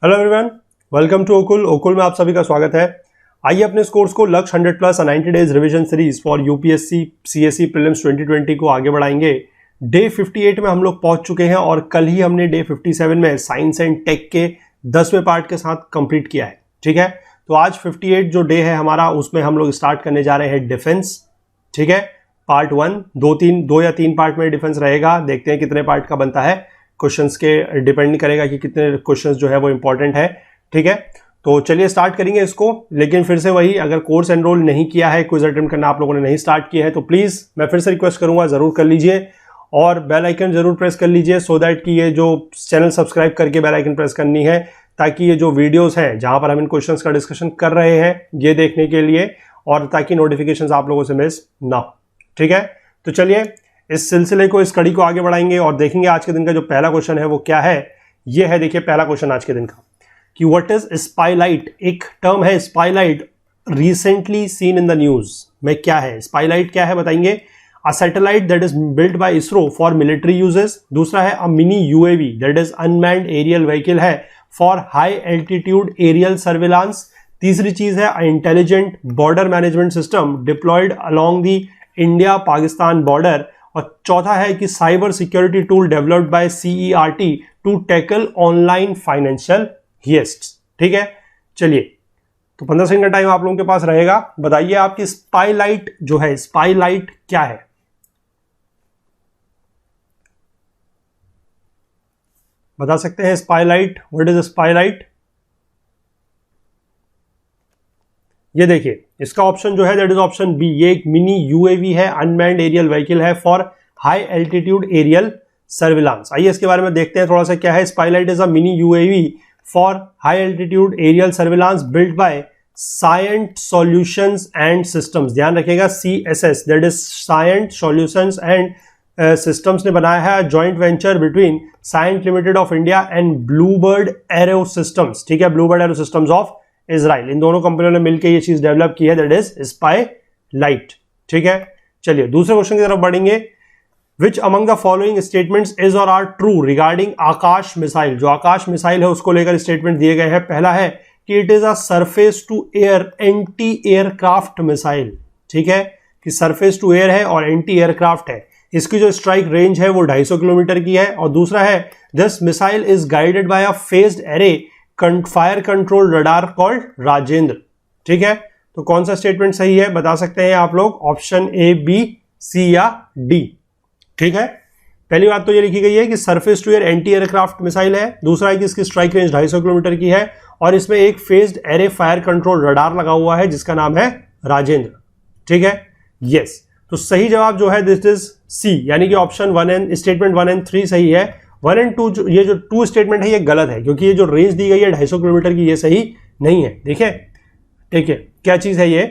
Hello everyone, welcome to ओकुल में आप सभी का स्वागत है। आइए अपने इस कोर्स को लक्ष्य 100 plus 90 days revision series for UPSC CSE prelims 2020 को आगे बढ़ाएंगे। डे 58 में हम लोग पहुंच चुके हैं और कल ही हमने डे 57 में साइंस एंड टेक के 10वें पार्ट के साथ कंप्लीट किया है। ठीक है, तो आज 58 जो डे है हमारा, उसमें हम लोग स्टार्ट करने जा रहे हैं डिफेंस। ठीक है, पार्ट 1 दो या तीन पार्ट में डिफेंस रहेगा। देखते हैं कितने पार्ट का बनता है। क्वेश्चंस के डिपेंड करेगा कि कितने क्वेश्चंस जो है वो इंपॉर्टेंट है। ठीक है, तो चलिए स्टार्ट करेंगे इसको। लेकिन फिर से वही, अगर कोर्स एनरोल नहीं किया है, क्विज अटेम्प्ट करना आप लोगों ने नहीं स्टार्ट किया है, तो प्लीज मैं फिर से रिक्वेस्ट करूंगा, जरूर कर लीजिए और बेल आइकन जरूर प्रेस कर लीजिए, सो दैट कि ये जो चैनल सब्सक्राइब करके बेल आइकन प्रेस करनी है, ताकि ये जो वीडियोस हैं जहां पर हम इन क्वेश्चंस का डिस्कशन कर रहे हैं, ये देखने के लिए, और ताकि नोटिफिकेशंस आप लोगों से मिस ना हो। ठीक है, तो चलिए इस सिलसिले को, इस कड़ी को आगे बढ़ाएंगे और देखेंगे आज के दिन का जो पहला क्वेश्चन है वो क्या है। ये है, देखिए पहला क्वेश्चन आज के दिन का कि व्हाट इज स्पाईलाइट। एक टर्म है SpyLite, recently seen in the news में। क्या है स्पाईलाइट, क्या है बताएंगे। A satellite that is built by ISRO for military uses. दूसरा है a mini UAV that is unmanned aerial vehicle है for high altitude aerial surveillance. तीसरी चीज है intelligent border management system deployed along the India Pakistan border. और चौथा है कि cyber security tool developed by CERT to tackle online financial here's. ठीक है, चलिए तो 15 सेकंड का टाइम आप लोगों के पास रहेगा। बताइए आपकी स्पाईलाइट जो है, स्पाईलाइट क्या है। बता सकते हैं स्पाईलाइट, व्हाट इज स्पाईलाइट। ये देखिए इसका ऑप्शन जो है दैट इज ऑप्शन बी। ये एक मिनी यूएवी है, अनमैन्ड एरियल व्हीकल है for high altitude aerial surveillance. आइए इसके बारे में देखते हैं थोड़ा सा क्या है। SpyLite is a mini UAV for high altitude aerial surveillance built by Cyient Solutions and Systems. ध्यान रखिएगा CSS, that is Cyient Solutions and Systems ने बनाया है। Joint venture between Cyient Limited of India and Bluebird Aero Systems. ठीक है, Bluebird Aero Systems of Israel. इन दोनों कंपनियों ने मिलकर ये चीज डेवलप की है, दैट इज स्पाईलाइट। ठीक है, चलिए दूसरे क्वेश्चन की तरफ बढ़ेंगे। Which among the following statements is or are true regarding Akash missile. जो आकाश मिसाइल है उसको लेकर स्टेटमेंट दिए गए हैं। पहला है कि it is a surface to air anti aircraft missile. ठीक है, कि सरफेस टू एयर है और एंटी एयरक्राफ्ट है। इसकी जो स्ट्राइक रेंज है वो 250 किलोमीटर की है। और दूसरा है this missile is guided by a phased array fire control radar called Rajendra. ठीक है, तो कौन सा स्टेटमेंट सही है बता सकते हैं आप लोग, ऑप्शन ए, बी, सी या डी। ठीक है, पहली बात तो ये लिखी गई है कि surface to air anti aircraft missile है। दूसरा है कि इसकी स्ट्राइक रेंज 250 किलोमीटर की है और इसमें एक phased array fire control radar लगा हुआ है जिसका नाम है राजेंद्र। ठीक है, यस, तो सही जवाब जो है दिस इज सी, यानी कि ऑप्शन 1 एंड स्टेटमेंट 1 एंड 3 सही है। 1 एंड 2 ये जो 2 स्टेटमेंट है ये गलत है, क्योंकि ये जो रेंज दी गई है 250 किलोमीटर की, ये सही नहीं है। देखिए ठीक है, क्या चीज है ये।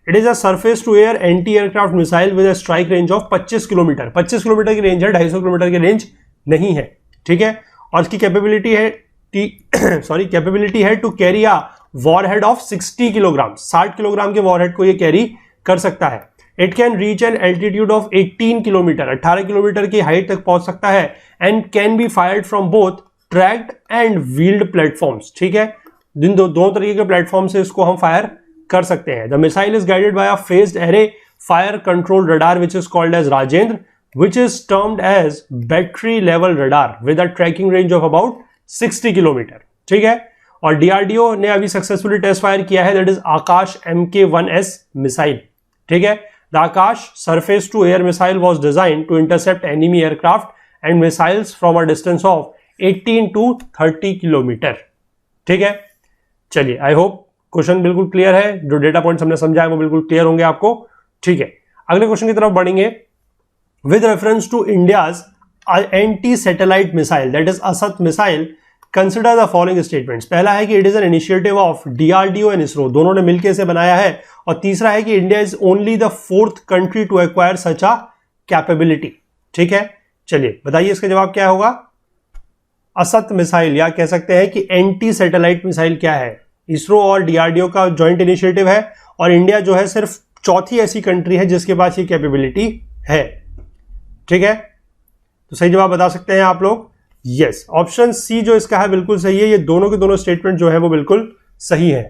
It is a surface to air anti aircraft missile with a strike range of 25 kilometre. 25 kilometre की रेंज है, 250 किलोमीटर की रेंज नहीं है। ठीक है, और इसकी कैपेबिलिटी है कैपेबिलिटी है to carry a warhead of 60 kilogram. 60 kilogram के वॉरहेड को ये कैरी कर सकता है। It can reach an altitude of 18 kilometre, 18 kilometre की हाइट तक पहुंच सकता है। And can be fired from both tracked and wheeled platforms. ठीक है, जिन दो तरीके के प्लेटफॉर्म से इसको हम फायर कर सकते हैं। The missile is guided by a phased array fire control radar which is called as Rajendra, which is termed as battery level radar with a tracking range of about 60 kilometre. ठीक है, और DRDO ने अभी successfully test fire किया है, that is Akash MK1S missile. ठीक है, the Akash surface to air missile was design to intercept enemy aircraft and missiles from a distance of 18 to 30 kilometre. ठीक है, चलिए आई होप क्वेश्चन बिल्कुल क्लियर है। जो डेटा पॉइंट्स हमने समझा है वो बिल्कुल क्लियर होंगे आपको। ठीक है, अगले क्वेश्चन की तरफ बढ़ेंगे। With reference to India's anti satellite missile that is ASAT missile, consider the following statements. पहला है कि it is an initiative of DRDO and ISRO, दोनों ने मिलकर इसे बनाया है। और तीसरा है कि India is only the 4th country to acquire such a capability. ठीक है, चलिए बताइए इसका जवाब क्या होगा। असत मिसाइल, या कह सकते हैं कि एंटी सैटेलाइट मिसाइल क्या है। इसरो और डीआरडीओ का जॉइंट इनिशिएटिव है और इंडिया जो है सिर्फ चौथी ऐसी कंट्री है जिसके पास ये कैपेबिलिटी है। ठीक है, तो सही जवाब बता सकते हैं आप लोग। यस, ऑप्शन सी जो इसका है बिल्कुल सही है। ये दोनों के दोनों स्टेटमेंट जो है वो बिल्कुल सही है।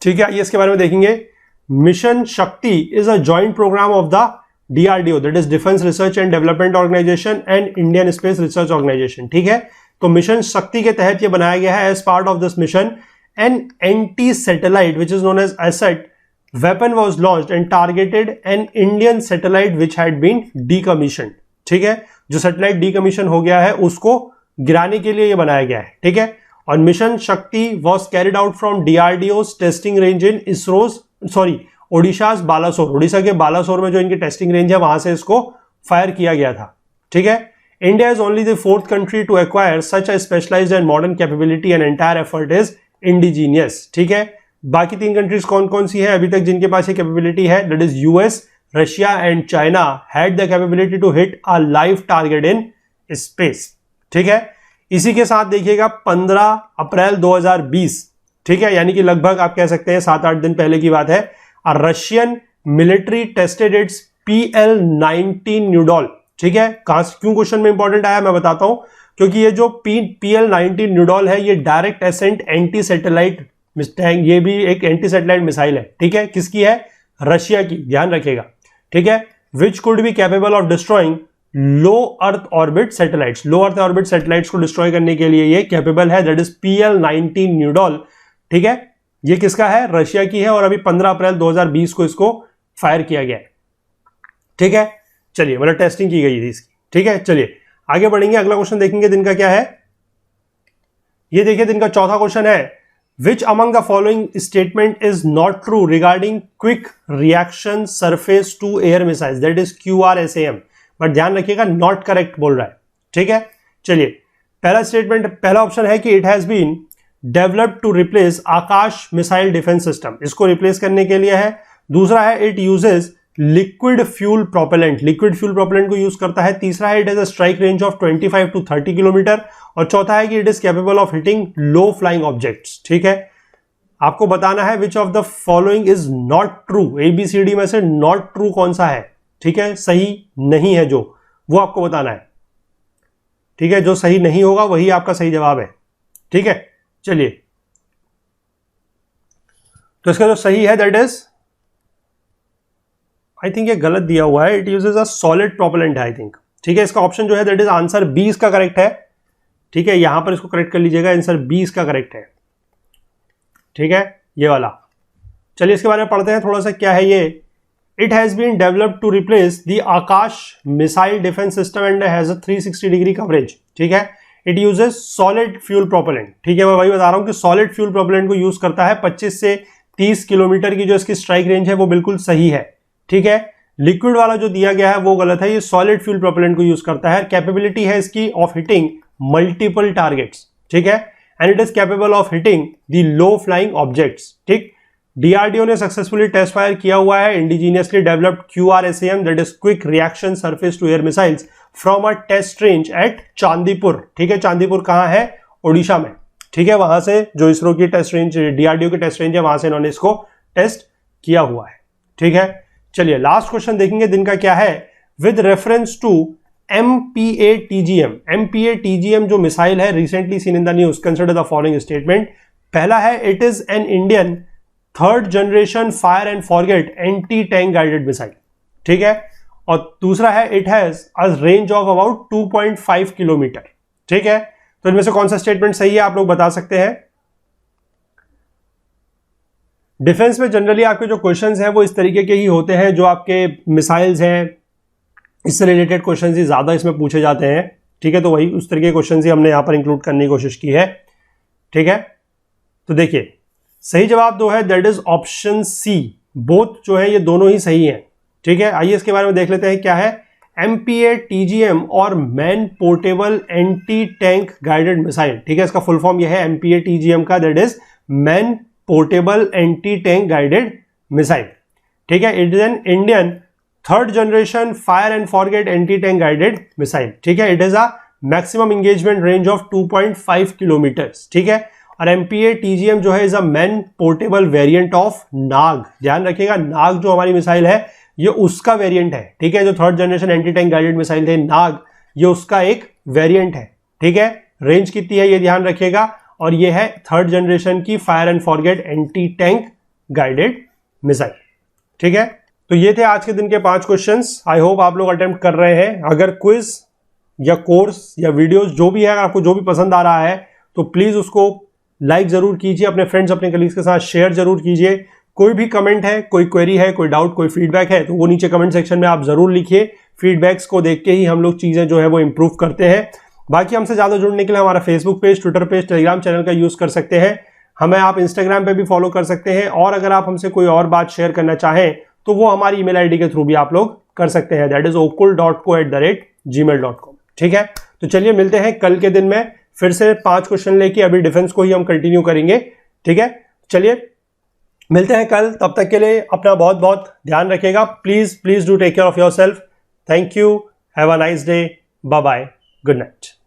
ठीक है, आइए इसके बारे में देखेंगे। Mission Shakti is a joint programme of the DRDO, that is defence research and development organisation and Indian space research organisation. ठीक है, तो मिशन शक्ति के तहत ये बनाया गया है। As part of this mission an anti satellite which is known as ASAT weapon was launched and targeted an Indian satellite which had been decommissioned। ठीक है, जो सैटेलाइट डीकमीशन हो गया है उसको गिराने के लिए ये बनाया गया है। ठीक है, और मिशन शक्ति was carried out from DRDO's testing range इन ओडिशाज बालासोर। ओडिशा के बालासोर में जो इनकी टेस्टिंग रेंज है वहां से इसको फायर किया गया था। ठीक है, India is only the 4th country to acquire such a specialized and modern capability and entire effort is indigenous। ठीक है, बाकी 3 कंट्रीज कौन कौन सी है अभी तक जिनके पास ये कैपेबिलिटी है? That is US, Russia and China had the capability to hit a live target in space. ठीक है, इसी के साथ देखिएगा 15 अप्रैल 2020, ठीक है, यानी कि लगभग आप कह सकते हैं 7-8 दिन पहले की बात है। Russian military tested it's PL-19 न्यूडॉल। ठीक है, क्यों क्वेश्चन में इंपॉर्टेंट आया मैं बताता हूं, क्योंकि ये जो PL-19 न्यूडॉल है ये direct ascent anti satellite tank, ये भी एक एंटी सैटेलाइट मिसाइल है। ठीक है, किसकी है? रशिया की, ध्यान रखिएगा। ठीक है, which could be capable of destroying low earth orbit satellites. Low earth orbit satellites को डिस्ट्रॉय करने के लिए ये कैपेबल है, दैट इज PL-19 न्यूडॉल। ठीक है, ये किसका है? रशिया की है, और अभी 15 अप्रैल 2020 को इसको फायर किया गया है। ठीक है, चलिए, मतलब टेस्टिंग की गई थी इसकी। ठीक है, चलिए आगे बढ़ेंगे, अगला क्वेश्चन देखेंगे दिन का क्या है। ये देखिए दिन का चौथा क्वेश्चन है, Which among the following statement is not true regarding quick reaction surface to air missiles, that is QRSAM। But ध्यान रखिएगा नॉट करेक्ट बोल रहा है। ठीक है, चलिए पहला स्टेटमेंट, पहला ऑप्शन है कि it has been developed to replace Akash missile defence system, इसको रिप्लेस करने के लिए है। दूसरा है it uses liquid fuel propellant, liquid fuel propellant को यूज करता है। तीसरा है it has a strike range of 25 to 30 kilometre, और चौथा है कि it is capable of hitting low flying objects. ठीक है, आपको बताना है which of the following is not true, ABCD में से नॉट ट्रू कौन सा है। ठीक है, सही नहीं है जो, वो आपको बताना है। ठीक है, जो सही नहीं होगा वही आपका सही जवाब है। ठीक है, चलिए, तो इसका जो सही है दैट इज, आई थिंक ये गलत दिया हुआ है, it uses a solid propellant है आई थिंक। ठीक है, इसका ऑप्शन जो है दैट इज आंसर बी इसका करेक्ट है। ठीक है, यहां पर इसको करेक्ट कर लीजिएगा, आंसर बी इसका करेक्ट है। ठीक है, ये वाला। चलिए इसके बारे में पढ़ते हैं थोड़ा सा, क्या है ये। It has been developed to replace the Akash missile defence system and has a 360 degree coverage. ठीक है, it uses solid fuel propellant. ठीक है, मैं वही बता रहा हूं कि सॉलिड फ्यूल प्रोपेलेंट को यूज करता है। 25 से 30 किलोमीटर की जो इसकी स्ट्राइक रेंज है वो बिल्कुल सही है। ठीक है, लिक्विड वाला जो दिया गया है वो गलत है, ये सॉलिड फ्यूल प्रोपेलेंट को यूज करता है। कैपेबिलिटी है इसकी ऑफ हिटिंग मल्टीपल टारगेट्स। ठीक है, and it is capable of hitting the low flying objects. ठीक, DRDO ने सक्सेसफुली टेस्ट फायर किया हुआ है indigenously developed QRSAM, that is quick reaction surface to air missiles, from a test range at Chandipur. ठीक है, चांदीपुर कहां है? ओडिशा में। ठीक है, वहां से जो इसरो की टेस्ट रेंज, DRDO की टेस्ट रेंज है, वहां से इन्होंने इसको टेस्ट किया हुआ है। ठीक है, चलिए लास्ट क्वेश्चन देखेंगे दिन का क्या है। With reference to MPA-TGM, MPA-TGM जो मिसाइल है recently seen in the news, consider the following statement. पहला है it is an Indian 3rd generation fire and forget anti tank guided missile. ठीक है, और दूसरा है it has a range of about 2.5 kilometre. ठीक है, तो इनमें से कौन सा स्टेटमेंट सही है आप लोग बता सकते हैं। डिफेंस में जनरली आपके जो क्वेश्चंस हैं वो इस तरीके के ही होते हैं, जो आपके मिसाइल्स हैं इससे रिलेटेड क्वेश्चंस ही ज्यादा इसमें पूछे जाते हैं। ठीक है, तो वही उस तरीके के क्वेश्चंस ही हमने यहां पर इंक्लूड करने की कोशिश की है। ठीक है, तो देखिए सही जवाब दो है, that is option C. Both जो है ये दोनों ही सही हैं। ठीक है, आइए इसके बारे में देख लेते हैं क्या है। MPA-TGM और man portable anti tank guided missile. ठीक है, इसका फुल फॉर्म यह है MPA-TGM का, that is man portable anti tank guided missile. ठीक है, it is an Indian 3rd generation fire and forget anti tank guided missile. ठीक है, it is a maximum engagement range of 2.5 kilometres. ठीक है, और MPA-TGM जो है is a man portable variant of Nag. ध्यान रखिएगा, नाग जो हमारी मिसाइल है ये उसका वेरिएंट है। ठीक है, जो 3rd generation anti tank guided missile थे नाग, ये उसका एक वेरिएंट है। ठीक है, रेंज कितनी है ये ध्यान रखिएगा, और ये है 3rd जनरेशन की fire and forget anti tank guided missile. ठीक है, तो ये थे आज के दिन के 5 क्वेश्चंस। आई होप आप लोग अटेम्प्ट कर रहे हैं। अगर क्विज या कोर्स या वीडियोस जो भी है, अगर आपको जो भी पसंद आ रहा है तो प्लीज उसको लाइक जरूर कीजिए, अपने फ्रेंड्स अपने कलीग्स के साथ शेयर जरूर कीजिए। कोई भी कमेंट है, कोई क्वेरी है, कोई डाउट, कोई फीडबैक है तो वो नीचे कमेंट सेक्शन में आप जरूर लिखिए। फीडबैक्स को देख के ही हम लोग चीजें जो है वो इंप्रूव करते हैं। बाकी हमसे ज्यादा जुड़ने के लिए हमारा Facebook page, Twitter page, Telegram channel का यूज कर सकते हैं। हमें आप इंस्टाग्राम पे भी फॉलो कर सकते हैं, और अगर आप हमसे कोई और बात शेयर करना चाहें तो वो हमारी ईमेल आईडी के थ्रू भी आप लोग कर सकते हैं, दैट इज okul.co@gmail.com। ठीक है, तो चलिए मिलते हैं कल के दिन में फिर से 5 क्वेश्चन लेके। अभी डिफेंस को ही हम कंटिन्यू करेंगे। ठीक है, चलिए मिलते हैं कल। तब तक के लिए अपना बहुत बहुत ध्यान रखिएगा। Please do take care of yourself. Thank you, have a nice day, bye bye, good night.